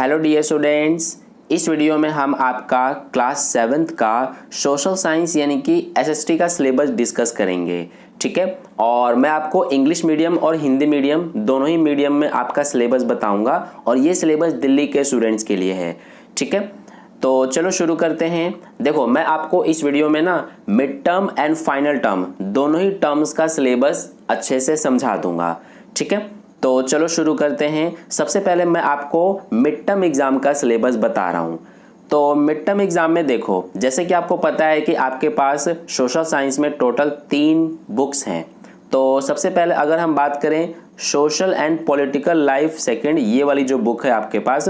Hello dear students, इस video में हम आपका क्लास 7th का सोशल साइंस यानी कि एसएसटी का सिलेबस डिस्कस करेंगे। ठीक है, और मैं आपको इंग्लिश मीडियम और हिंदी मीडियम दोनों ही मीडियम में आपका सिलेबस बताऊंगा और ये सिलेबस दिल्ली के स्टूडेंट्स के लिए है। ठीक है, तो चलो शुरू करते हैं। देखो, मैं आपको इस वीडियो में ना mid term and final term दोनों ही टर्म्स का सिलेबस अच्छे से समझा दूंगा। ठीक है, तो चलो शुरू करते हैं। सबसे पहले मैं आपको मिड टर्म एग्जाम का सिलेबस बता रहा हूँ। तो मिड टर्म एग्जाम में देखो, जैसे कि आपको पता है कि आपके पास सोशल साइंस में टोटल 3 बुक्स हैं। तो सबसे पहले अगर हम बात करें social and political life second, ये वाली जो बुक है आपके पास,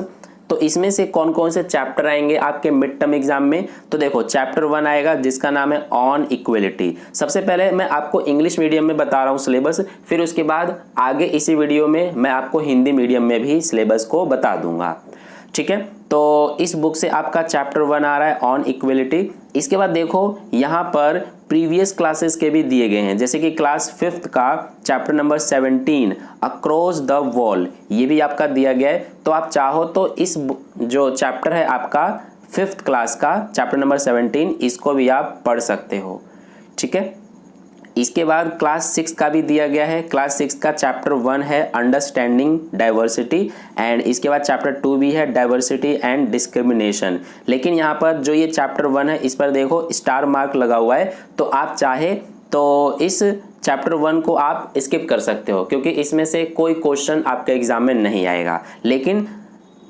तो इसमें से कौन कौन से चैप्टर आएंगे आपके मिड टर्म एग्जाम में। तो देखो, चैप्टर 1 आएगा जिसका नाम है ऑन इक्वलिटी। सबसे पहले मैं आपको इंग्लिश मीडियम में बता रहा हूँ सिलेबस, फिर उसके बाद आगे इसी वीडियो में मैं आपको हिंदी मीडियम में भी सिलेबस को बता दूंगा। ठीक है, तो इस बुक से आपका चैप्टर 1 आ रहा है ऑन इक्वलिटी। इसके बाद देखो, यहाँ पर प्रीवियस क्लासेस के भी दिए गए हैं, जैसे कि क्लास 5th का chapter number 17 across the wall, ये भी आपका दिया गया है। तो आप चाहो तो इस जो चैप्टर है आपका 5th क्लास का चैप्टर नंबर 17, इसको भी आप पढ़ सकते हो। ठीक है, इसके बाद क्लास 6 का भी दिया गया है। क्लास 6 का चैप्टर 1 है अंडरस्टैंडिंग डाइवर्सिटी, एंड इसके बाद चैप्टर 2 भी है डाइवर्सिटी एंड डिस्क्रिमिनेशन। लेकिन यहाँ पर जो ये चैप्टर 1 है, इस पर देखो स्टार मार्क लगा हुआ है, तो आप चाहे तो इस चैप्टर 1 को आप स्किप कर सकते हो, क्योंकि इसमें से कोई क्वेश्चन आपके एग्जाम में नहीं आएगा। लेकिन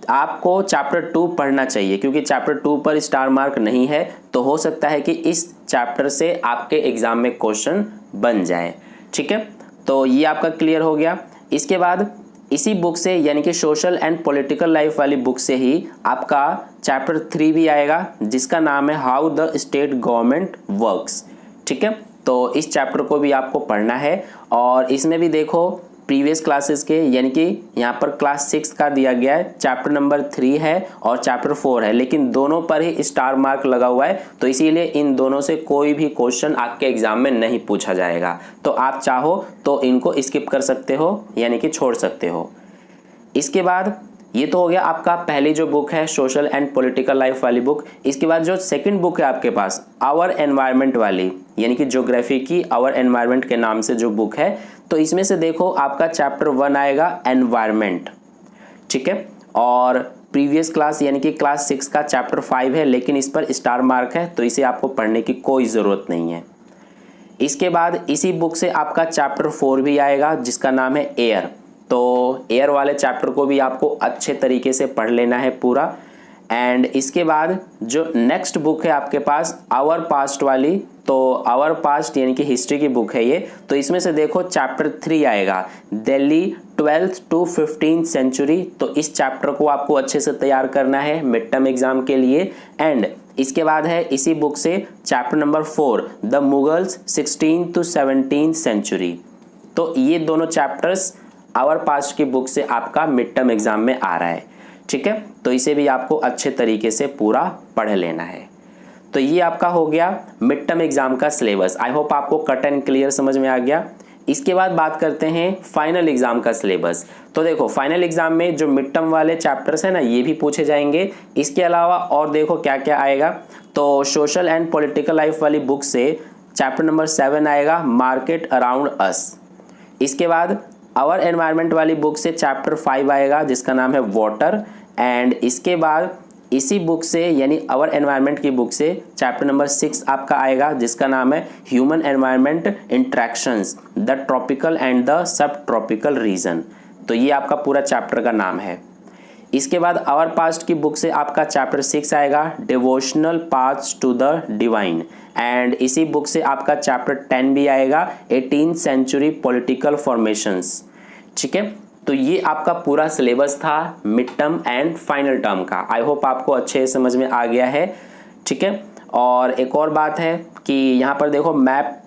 आपको चैप्टर 2 पढ़ना चाहिए, क्योंकि चैप्टर 2 पर स्टार मार्क नहीं है, तो हो सकता है कि इस चैप्टर से आपके एग्जाम में क्वेश्चन बन जाए। ठीक है, तो ये आपका क्लियर हो गया। इसके बाद इसी बुक से यानी कि सोशल एंड पॉलिटिकल लाइफ वाली बुक से ही आपका चैप्टर 3 भी आएगा, जिसका नाम है how the state government works. ठीक है, तो इस चैप्टर को भी आपको पढ़ना है। और इसमें भी देखो प्रीवियस क्लासेस के, यानी कि यहाँ पर क्लास 6 का दिया गया है, चैप्टर नंबर 3 है और चैप्टर 4 है, लेकिन दोनों पर ही स्टार मार्क लगा हुआ है, तो इसीलिए इन दोनों से कोई भी क्वेश्चन आपके एग्जाम में नहीं पूछा जाएगा। तो आप चाहो तो इनको स्किप कर सकते हो, यानी कि छोड़ सकते हो। इसके बाद ये तो हो गया आपका पहली जो बुक है सोशल एंड पॉलिटिकल लाइफ वाली बुक। इसके बाद जो सेकंड बुक है आपके पास आवर एनवायरनमेंट वाली, यानी कि ज्योग्राफी की आवर एनवायरनमेंट के नाम से जो बुक है, तो इसमें से देखो आपका चैप्टर 1 आएगा एनवायरनमेंट। ठीक है, और प्रीवियस क्लास यानी कि क्लास 6 का चैप्टर 5 है, लेकिन इस पर स्टार मार्क है, तो इसे आपको पढ़ने की कोई ज़रूरत नहीं है। इसके बाद इसी बुक से आपका चैप्टर 4 भी आएगा, जिसका नाम है एयर। तो एयर वाले चैप्टर को भी आपको अच्छे तरीके से पढ़ लेना है पूरा। एंड इसके बाद जो नेक्स्ट बुक है आपके पास आवर पास्ट वाली, तो आवर पास्ट यानी कि हिस्ट्री की बुक है ये। तो इसमें से देखो चैप्टर 3 आएगा Delhi 12th to 15th century. तो इस चैप्टर को आपको अच्छे से तैयार करना है मिड टर्म एग्जाम के लिए। एंड इसके बाद है इसी बुक से chapter number 4 the Mughals 16th to 17th century. तो ये दोनों चैप्टर्स आवर पास्ट की बुक से आपका मिड टर्म एग्जाम में आ रहा है। ठीक है, तो इसे भी आपको अच्छे तरीके से पूरा पढ़ लेना है। तो ये आपका हो गया मिड टर्म एग्जाम का सिलेबस। आई होप आपको कट एंड क्लियर समझ में आ गया। इसके बाद बात करते हैं फाइनल एग्जाम का सिलेबस। तो देखो, फाइनल एग्जाम में जो मिड टर्म वाले चैप्टर्स है ना, ये भी पूछे जाएंगे। इसके अलावा और देखो क्या क्या आएगा। तो सोशल एंड पॉलिटिकल लाइफ वाली बुक से चैप्टर नंबर 7 आएगा मार्केट अराउंड अस। इसके बाद आवर एनवायरनमेंट वाली बुक से चैप्टर 5 आएगा, जिसका नाम है वाटर। एंड इसके बाद इसी बुक से यानी आवर एनवायरनमेंट की बुक से चैप्टर नंबर 6 आपका आएगा, जिसका नाम है human environment interactions the tropical and the sub tropical region. तो ये आपका पूरा चैप्टर का नाम है। इसके बाद आवर पास्ट की बुक से आपका चैप्टर 6 आएगा devotional paths to the divine. And इसी बुक से आपका चैप्टर 10 भी आएगा 18th सेंचुरी पॉलिटिकल फॉर्मेशंस। ठीक है, तो ये आपका पूरा सिलेबस था mid term and final term का। आई होप आपको अच्छे समझ में आ गया है। ठीक है, और एक और बात है कि यहाँ पर देखो मैप,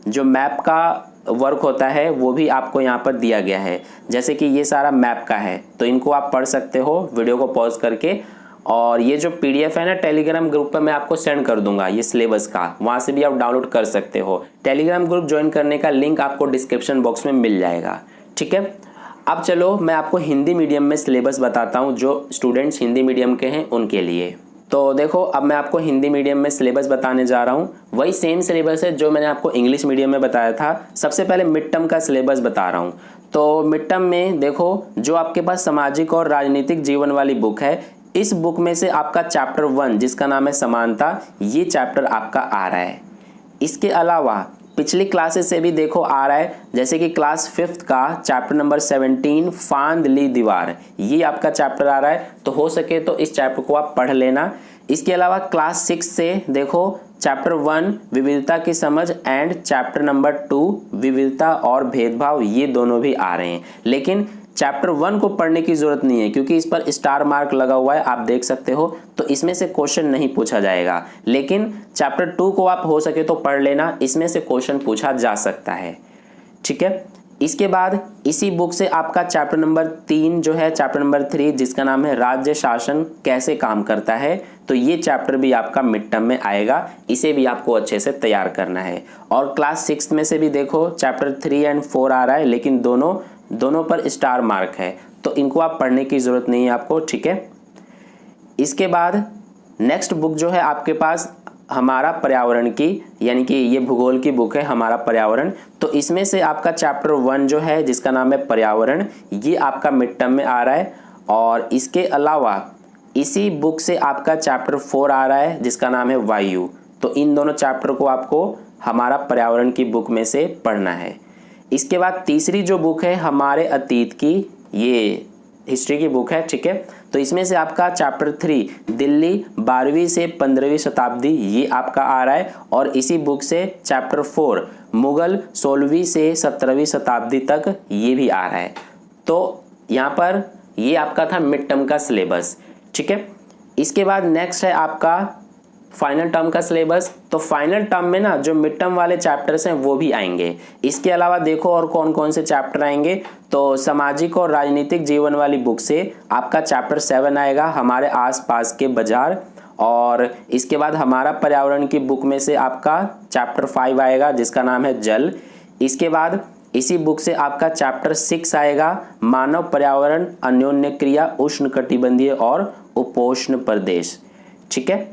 जो मैप का वर्क होता है वो भी आपको यहाँ पर दिया गया है। जैसे कि ये सारा मैप का है, तो इनको आप पढ़ सकते हो वीडियो को पॉज करके। और ये जो PDF है ना, टेलीग्राम ग्रुप पर मैं आपको सेंड कर दूंगा ये सिलेबस का, वहाँ से भी आप डाउनलोड कर सकते हो। टेलीग्राम ग्रुप ज्वाइन करने का लिंक आपको डिस्क्रिप्शन बॉक्स में मिल जाएगा। ठीक है, अब चलो मैं आपको हिंदी मीडियम में सिलेबस बताता हूँ, जो स्टूडेंट्स हिंदी मीडियम के हैं उनके लिए। तो देखो अब मैं आपको हिंदी मीडियम में सिलेबस बताने जा रहा हूँ, वही सेम सिलेबस है जो मैंने आपको इंग्लिश मीडियम में बताया था। सबसे पहले मिड टर्म का सिलेबस बता रहा हूँ। तो मिड टर्म में देखो जो आपके पास सामाजिक और राजनीतिक जीवन वाली बुक है, इस बुक में से आपका चैप्टर 1 जिसका नाम है समानता, ये चैप्टर आपका आ रहा है। इसके अलावा पिछली क्लासेस से भी देखो आ रहा है, जैसे कि क्लास 5th का चैप्टर नंबर 17 फांद ली दीवार, ये आपका चैप्टर आ रहा है। तो हो सके तो इस चैप्टर को आप पढ़ लेना। इसके अलावा क्लास 6 से देखो चैप्टर 1 विविधता की समझ एंड चैप्टर नंबर 2 विविधता और भेदभाव, ये दोनों भी आ रहे हैं। लेकिन चैप्टर 1 को पढ़ने की जरूरत नहीं है क्योंकि इस पर स्टार मार्क लगा हुआ है, आप देख सकते हो, तो इसमें से क्वेश्चन नहीं पूछा जाएगा। लेकिन चैप्टर 2 को आप हो सके तो पढ़ लेना, इसमें से क्वेश्चन पूछा जा सकता है। ठीक है, इसके बाद इसी बुक से आपका चैप्टर नंबर 3 जो है, चैप्टर नंबर 3 जिसका नाम है राज्य शासन कैसे काम करता है, तो ये चैप्टर भी आपका मिड टर्म में आएगा। इसे भी आपको अच्छे से तैयार करना है। और क्लास 6 में से भी देखो चैप्टर 3 और 4 आ रहा है, लेकिन दोनों पर स्टार मार्क है, तो इनको आप पढ़ने की जरूरत नहीं है आपको। ठीक है, इसके बाद नेक्स्ट बुक जो है आपके पास हमारा पर्यावरण की, यानी कि ये भूगोल की बुक है हमारा पर्यावरण। तो इसमें से आपका चैप्टर 1 जो है जिसका नाम है पर्यावरण, ये आपका मिड टर्म में आ रहा है। और इसके अलावा इसी बुक से आपका चैप्टर 4 आ रहा है जिसका नाम है वायु। तो इन दोनों चैप्टर को आपको हमारा पर्यावरण की बुक में से पढ़ना है। इसके बाद तीसरी जो बुक है हमारे अतीत की, ये हिस्ट्री की बुक है। ठीक है, तो इसमें से आपका चैप्टर 3 दिल्ली 12वीं से 15वीं शताब्दी, ये आपका आ रहा है। और इसी बुक से चैप्टर 4 मुगल 16वीं से 17वीं शताब्दी तक, ये भी आ रहा है। तो यहाँ पर ये आपका था मिड टर्म का सिलेबस। ठीक है, इसके बाद नेक्स्ट है आपका फाइनल टर्म का सिलेबस। तो फाइनल टर्म में ना जो मिड टर्म वाले चैप्टर्स हैं वो भी आएंगे। इसके अलावा देखो और कौन कौन से चैप्टर आएंगे, तो सामाजिक और राजनीतिक जीवन वाली बुक से आपका चैप्टर 7 आएगा, हमारे आसपास के बाजार। और इसके बाद हमारा पर्यावरण की बुक में से आपका चैप्टर 5 आएगा जिसका नाम है जल। इसके बाद इसी बुक से आपका चैप्टर 6 आएगा, मानव पर्यावरण अन्योन्य क्रिया उष्णकटिबंधीय और उपोष्ण प्रदेश। ठीक है,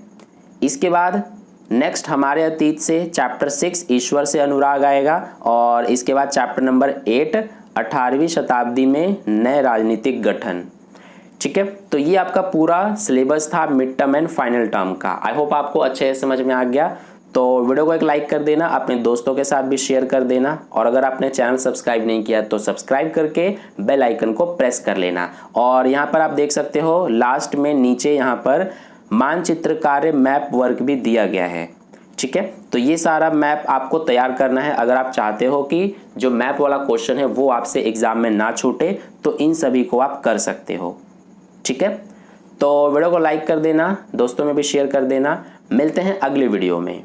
इसके बाद नेक्स्ट हमारे अतीत से चैप्टर 6 ईश्वर से अनुराग आएगा। और इसके बाद चैप्टर नंबर 8 18वीं शताब्दी में नए राजनीतिक गठन। ठीक है, तो ये आपका पूरा सिलेबस था mid term and final term का। आई होप आपको अच्छे से समझ में आ गया। तो वीडियो को एक लाइक कर देना, अपने दोस्तों के साथ भी शेयर कर देना। और अगर आपने चैनल सब्सक्राइब नहीं किया तो सब्सक्राइब करके बेल आइकन को प्रेस कर लेना। और यहाँ पर आप देख सकते हो लास्ट में नीचे यहाँ पर मानचित्र कार्य मैप वर्क भी दिया गया है। ठीक है, तो ये सारा मैप आपको तैयार करना है। अगर आप चाहते हो कि जो मैप वाला क्वेश्चन है वो आपसे एग्जाम में ना छूटे, तो इन सभी को आप कर सकते हो। ठीक है, तो वीडियो को लाइक कर देना, दोस्तों में भी शेयर कर देना। मिलते हैं अगले वीडियो में।